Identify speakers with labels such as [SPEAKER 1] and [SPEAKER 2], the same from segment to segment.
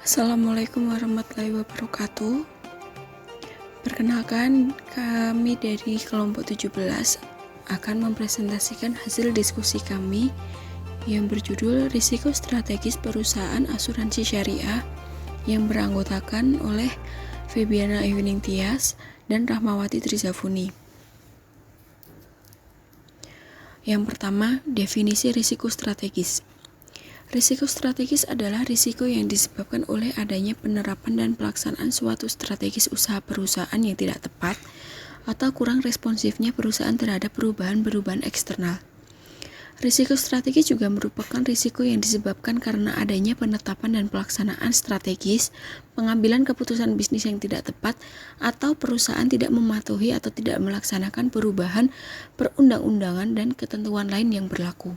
[SPEAKER 1] Assalamualaikum warahmatullahi wabarakatuh. Perkenalkan, kami dari kelompok 17 akan mempresentasikan hasil diskusi kami yang berjudul Risiko Strategis Perusahaan Asuransi Syariah yang beranggotakan oleh Febiana Ayuning Tias dan Rahmawati Trizafuni. Yang pertama, definisi risiko strategis. Risiko strategis adalah risiko yang disebabkan oleh adanya penerapan dan pelaksanaan suatu strategis usaha perusahaan yang tidak tepat atau kurang responsifnya perusahaan terhadap perubahan-perubahan eksternal. Risiko strategis juga merupakan risiko yang disebabkan karena adanya penetapan dan pelaksanaan strategis, pengambilan keputusan bisnis yang tidak tepat, atau perusahaan tidak mematuhi atau tidak melaksanakan perubahan perundang-undangan dan ketentuan lain yang berlaku.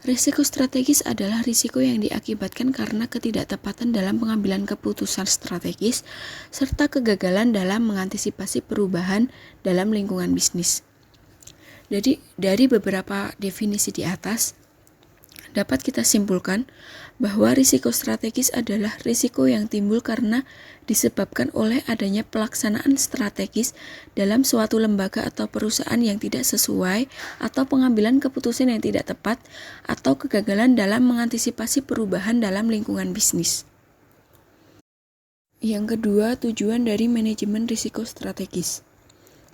[SPEAKER 1] Risiko strategis adalah risiko yang diakibatkan karena ketidaktepatan dalam pengambilan keputusan strategis serta kegagalan dalam mengantisipasi perubahan dalam lingkungan bisnis. Jadi, dari beberapa definisi di atas, dapat kita simpulkan bahwa risiko strategis adalah risiko yang timbul karena disebabkan oleh adanya pelaksanaan strategis dalam suatu lembaga atau perusahaan yang tidak sesuai atau pengambilan keputusan yang tidak tepat atau kegagalan dalam mengantisipasi perubahan dalam lingkungan bisnis. Yang kedua, tujuan dari manajemen risiko strategis.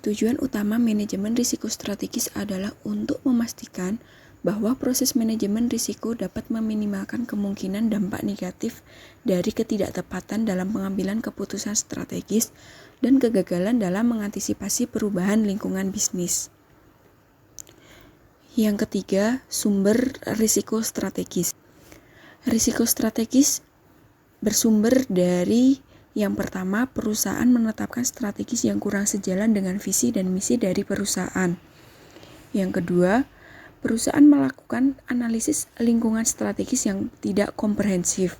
[SPEAKER 1] Tujuan utama manajemen risiko strategis adalah untuk memastikan bahwa proses manajemen risiko dapat meminimalkan kemungkinan dampak negatif dari ketidaktepatan dalam pengambilan keputusan strategis dan kegagalan dalam mengantisipasi perubahan lingkungan bisnis. Yang ketiga, sumber risiko strategis. Risiko strategis bersumber dari yang pertama, perusahaan menetapkan strategis yang kurang sejalan dengan visi dan misi dari perusahaan. Yang kedua, perusahaan melakukan analisis lingkungan strategis yang tidak komprehensif.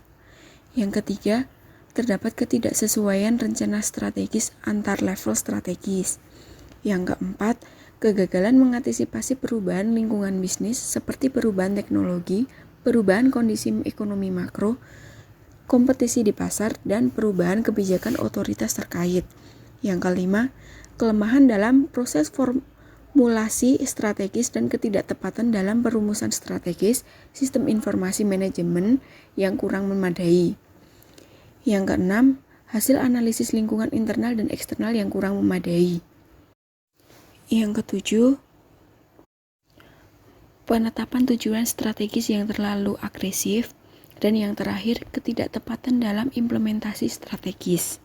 [SPEAKER 1] Yang ketiga, terdapat ketidaksesuaian rencana strategis antar level strategis. Yang keempat, kegagalan mengantisipasi perubahan lingkungan bisnis seperti perubahan teknologi, perubahan kondisi ekonomi makro, kompetisi di pasar, dan perubahan kebijakan otoritas terkait. Yang kelima, kelemahan dalam proses formulasi strategis dan ketidaktepatan dalam perumusan strategis sistem informasi manajemen yang kurang memadai. Yang keenam, hasil analisis lingkungan internal dan eksternal yang kurang memadai. Yang ketujuh, penetapan tujuan strategis yang terlalu agresif. Dan yang terakhir, ketidaktepatan dalam implementasi strategis.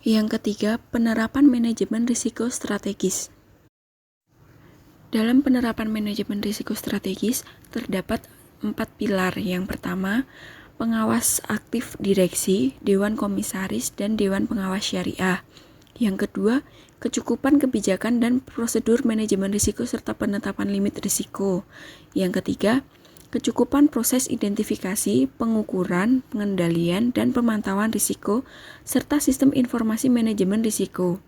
[SPEAKER 1] Yang ketiga, penerapan manajemen risiko strategis. Dalam penerapan manajemen risiko strategis, terdapat 4 pilar. Yang pertama, pengawas aktif direksi, dewan komisaris, dan dewan pengawas syariah. Yang kedua, kecukupan kebijakan dan prosedur manajemen risiko serta penetapan limit risiko. Yang ketiga, kecukupan proses identifikasi, pengukuran, pengendalian, dan pemantauan risiko, serta sistem informasi manajemen risiko.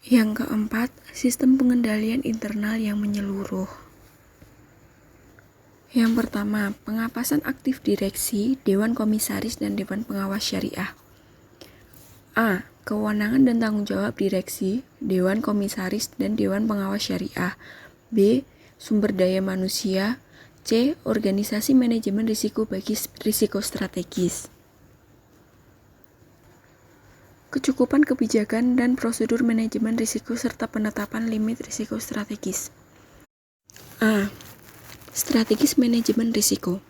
[SPEAKER 1] Yang keempat, sistem pengendalian internal yang menyeluruh. Yang pertama, pengawasan aktif direksi, dewan komisaris, dan dewan pengawas syariah. A. Kewenangan dan tanggung jawab direksi, dewan komisaris, dan dewan pengawas syariah. B. Sumber daya manusia. C. Organisasi manajemen risiko bagi risiko strategis. Kecukupan kebijakan dan prosedur manajemen risiko serta penetapan limit risiko strategis. A. Strategis manajemen risiko.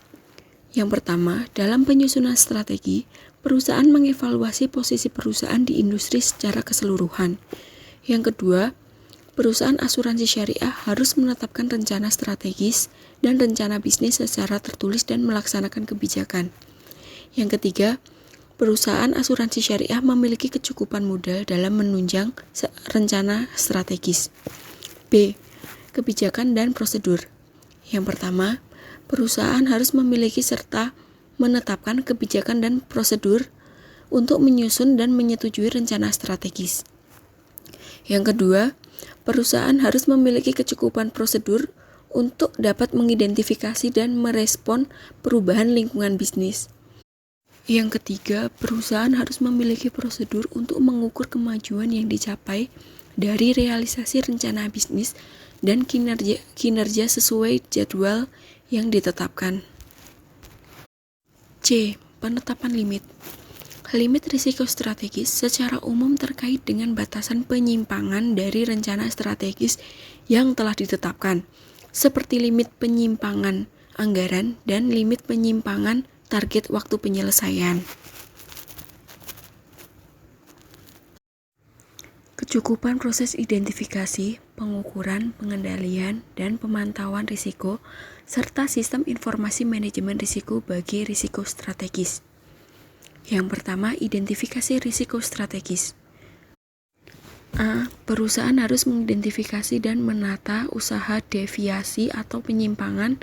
[SPEAKER 1] Yang pertama, dalam penyusunan strategi, perusahaan mengevaluasi posisi perusahaan di industri secara keseluruhan. Yang kedua, perusahaan asuransi syariah harus menetapkan rencana strategis dan rencana bisnis secara tertulis dan melaksanakan kebijakan. Yang ketiga, perusahaan asuransi syariah memiliki kecukupan modal dalam menunjang rencana strategis. B. Kebijakan dan prosedur. Yang pertama, perusahaan harus memiliki serta menetapkan kebijakan dan prosedur untuk menyusun dan menyetujui rencana strategis. Yang kedua, perusahaan harus memiliki kecukupan prosedur untuk dapat mengidentifikasi dan merespon perubahan lingkungan bisnis. Yang ketiga, perusahaan harus memiliki prosedur untuk mengukur kemajuan yang dicapai dari realisasi rencana bisnis dan kinerja sesuai jadwal yang ditetapkan. C. Penetapan limit. Limit risiko strategis secara umum terkait dengan batasan penyimpangan dari rencana strategis yang telah ditetapkan, seperti limit penyimpangan anggaran dan limit penyimpangan target waktu penyelesaian. Kecukupan proses identifikasi, pengukuran, pengendalian, dan pemantauan risiko, serta sistem informasi manajemen risiko bagi risiko strategis. Yang pertama, identifikasi risiko strategis. A. Perusahaan harus mengidentifikasi dan menata usaha deviasi atau penyimpangan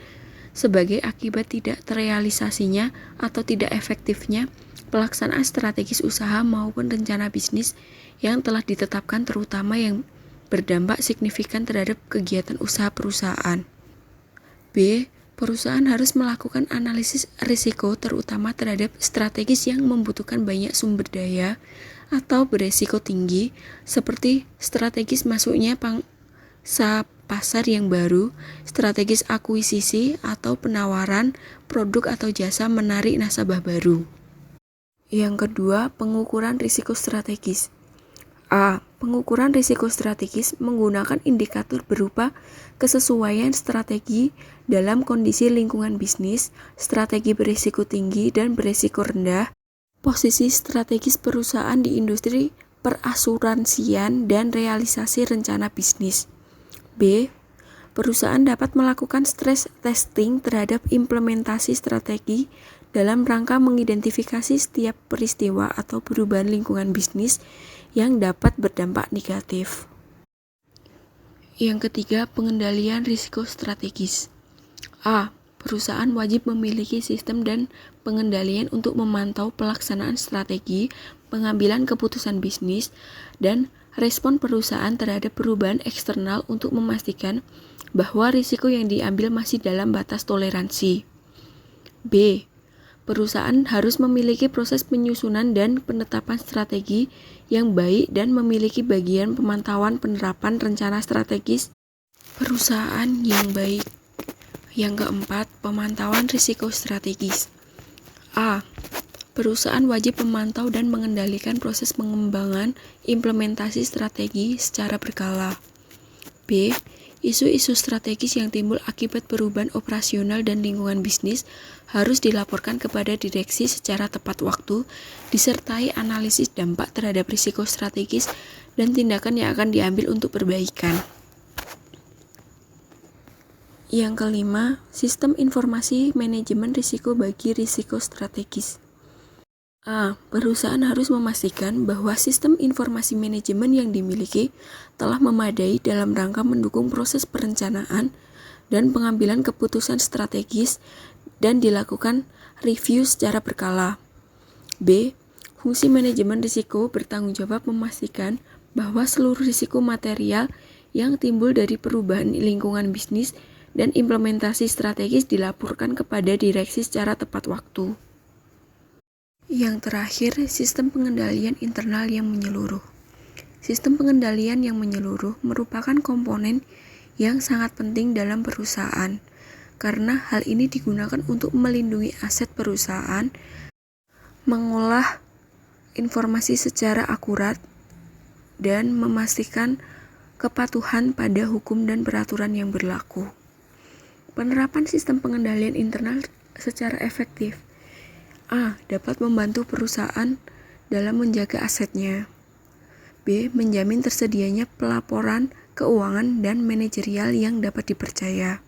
[SPEAKER 1] sebagai akibat tidak terrealisasinya atau tidak efektifnya pelaksanaan strategis usaha maupun rencana bisnis yang telah ditetapkan, terutama yang berdampak signifikan terhadap kegiatan usaha perusahaan. B. Perusahaan harus melakukan analisis risiko terutama terhadap strategis yang membutuhkan banyak sumber daya atau beresiko tinggi, seperti strategis masuknya pangsa pasar yang baru, strategis akuisisi atau penawaran produk atau jasa menarik nasabah baru. Yang kedua, pengukuran risiko strategis. A. Pengukuran risiko strategis menggunakan indikator berupa kesesuaian strategi dalam kondisi lingkungan bisnis, strategi berisiko tinggi dan berisiko rendah, posisi strategis perusahaan di industri perasuransian, dan realisasi rencana bisnis. B. Perusahaan dapat melakukan stress testing terhadap implementasi strategi dalam rangka mengidentifikasi setiap peristiwa atau perubahan lingkungan bisnis yang dapat berdampak negatif. Yang ketiga, pengendalian risiko strategis. A. Perusahaan wajib memiliki sistem dan pengendalian untuk memantau pelaksanaan strategi, pengambilan keputusan bisnis, dan respon perusahaan terhadap perubahan eksternal untuk memastikan bahwa risiko yang diambil masih dalam batas toleransi. B. Perusahaan harus memiliki proses penyusunan dan penetapan strategi yang baik dan memiliki bagian pemantauan penerapan rencana strategis perusahaan yang baik. Yang keempat, pemantauan risiko strategis. A. Perusahaan wajib memantau dan mengendalikan proses pengembangan implementasi strategi secara berkala. B. Isu-isu strategis yang timbul akibat perubahan operasional dan lingkungan bisnis harus dilaporkan kepada direksi secara tepat waktu, disertai analisis dampak terhadap risiko strategis dan tindakan yang akan diambil untuk perbaikan. Yang kelima, sistem informasi manajemen risiko bagi risiko strategis. A. Perusahaan harus memastikan bahwa sistem informasi manajemen yang dimiliki telah memadai dalam rangka mendukung proses perencanaan dan pengambilan keputusan strategis dan dilakukan review secara berkala. B. Fungsi manajemen risiko bertanggung jawab memastikan bahwa seluruh risiko material yang timbul dari perubahan lingkungan bisnis dan implementasi strategis dilaporkan kepada direksi secara tepat waktu. Yang terakhir, sistem pengendalian internal yang menyeluruh. Sistem pengendalian yang menyeluruh merupakan komponen yang sangat penting dalam perusahaan, karena hal ini digunakan untuk melindungi aset perusahaan, mengolah informasi secara akurat, dan memastikan kepatuhan pada hukum dan peraturan yang berlaku. Penerapan sistem pengendalian internal secara efektif. A. Dapat membantu perusahaan dalam menjaga asetnya. B. Menjamin tersedianya pelaporan keuangan dan manajerial yang dapat dipercaya.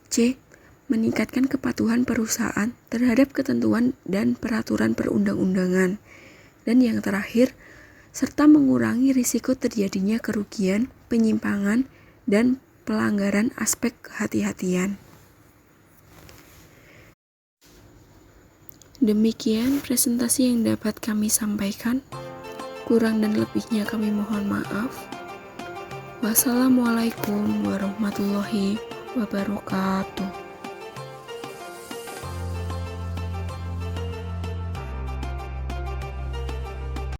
[SPEAKER 1] C. Meningkatkan kepatuhan perusahaan terhadap ketentuan dan peraturan perundang-undangan. Dan yang terakhir, serta mengurangi risiko terjadinya kerugian, penyimpangan, dan pelanggaran aspek kehati-hatian. Demikian presentasi yang dapat kami sampaikan. Kurang dan lebihnya kami mohon maaf. Wassalamualaikum warahmatullahi wabarakatuh.